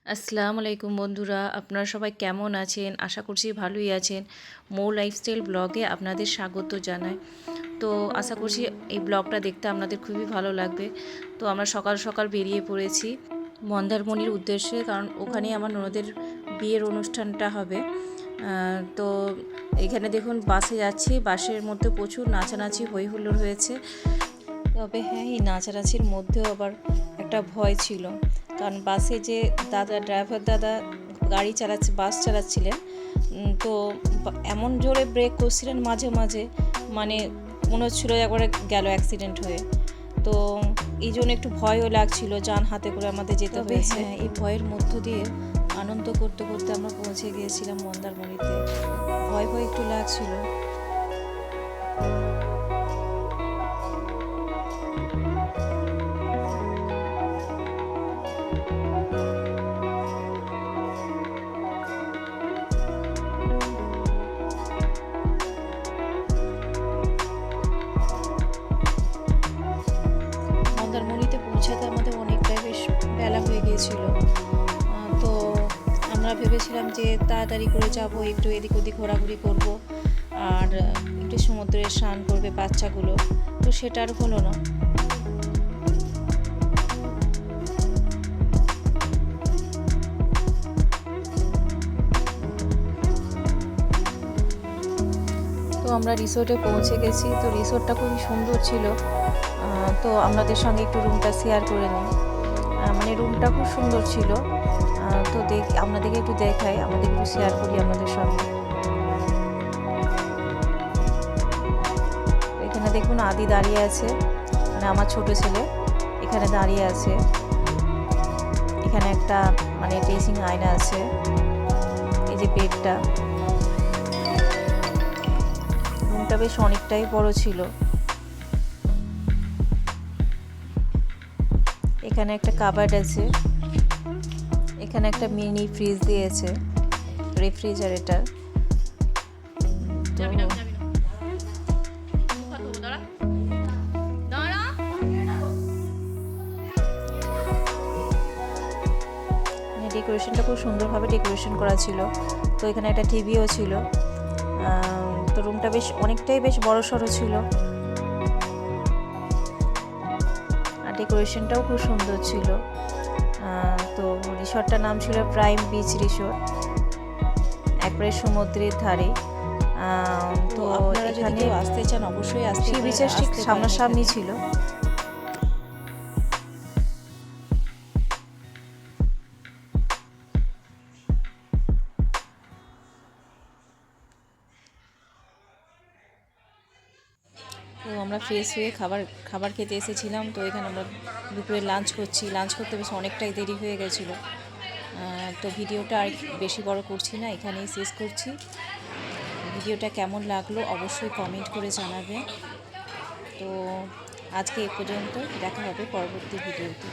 আসসালামু আলাইকুম বন্ধুরা, আপনারা সবাই কেমন আছেন? আশা করছি ভালোই আছেন। মৌ লাইফস্টাইল ব্লগে আপনাদের স্বাগত জানাই। তো আশা করছি এই ব্লগটা দেখতে আপনাদের খুবই ভালো লাগবে। তো আমরা সকাল সকাল বেরিয়ে পড়েছি মন্দারমণির উদ্দেশ্যে, কারণ ওখানেই আমার ননদের বিয়ের অনুষ্ঠানটা হবে। তো এখানে দেখুন বাসে যাচ্ছি, বাসের মধ্যে প্রচুর নাচানাচি হই হুল্লোড় হয়েছে। তবে হ্যাঁ, এই নাচানাচির মধ্যেও আবার একটা ভয় ছিল, কারণ বাসে যে ড্রাইভার দাদা গাড়ি চালাচ্ছে, বাস চালাচ্ছিলেন, তো এমন জোরে ব্রেক করছিলেন মাঝে মাঝে, মানে মনে হচ্ছিলো একবারে গেল অ্যাক্সিডেন্ট হয়ে। তো এই জন্য একটু ভয়ও লাগছিল, যান হাতে করে আমাদের যেতে হয়েছে। হ্যাঁ, এই ভয়ের মধ্য দিয়ে আনন্দ করতে করতে আমরা পৌঁছে গিয়েছিলাম মন্দারমণিতে। ভয় ভয় একটু লাগছিল। মন্দারমণিতে পৌঁছাতে আমাদের অনেকটাই বেশ বেলা হয়ে গিয়েছিল। তো আমরা ভেবেছিলাম যে তাড়াতাড়ি করে যাব, একটু এদিক ওদিক ঘোরাঘুরি করব, আর একটু সমুদ্রে স্নান করবে বাচ্চাগুলো। তো সেটা আর হলো না। তো আমরা রিসোর্টে পৌঁছে গেছি। তো রিসোর্টটা খুবই সুন্দর ছিল। তো আপনাদের সঙ্গে একটু রুমটা শেয়ার করে নিই। মানে রুমটা খুব সুন্দর ছিল। তো আপনাদেরকে একটু দেখাই, আমাদের একটু শেয়ার করি আপনাদের সঙ্গে। এখানে দেখুন আদি দাঁড়িয়ে আছে, মানে আমার ছোট ছেলে এখানে দাঁড়িয়ে আছে। এখানে একটা মানে ড্রেসিং আয়না আছে, এই যে বেডটা। রুমটা বেশ অনেকটাই বড় ছিল। এখানে একটা কাবার্ড আছে, এখানে একটা মিনি ফ্রিজ দিয়েছে, রেফ্রিজারেটর। তো ডেকোরেশনটা খুব সুন্দরভাবে ডেকোরেশন করা ছিল। তো এখানে একটা টিভিও ছিল। তো রুমটা অনেকটাই বেশ বড়সড় ছিল, আর ডেকোরেশনটাও খুব সুন্দর ছিল। তো রিসর্টটার নাম ছিল প্রাইম বিচ রিসর্ট, একবারে সমুদ্রের ধারে। তো এখানে আসতে চান অবশ্যই সি বিচের ঠিক সামনাসামনি ছিল। তো আমরা ফ্রেশ হয়ে খাবার খেতে এসেছিলাম। তো এখানে আমরা দুপুরে লাঞ্চ করতে বেশ অনেকটাই দেরি হয়ে গেছিলো। তো ভিডিওটা আর বেশি বড় করছি না, এখানেই শেষ করছি। ভিডিওটা কেমন লাগলো অবশ্যই কমেন্ট করে জানাবেন। তো আজকে এ পর্যন্ত, দেখা হবে পরবর্তী ভিডিওতে।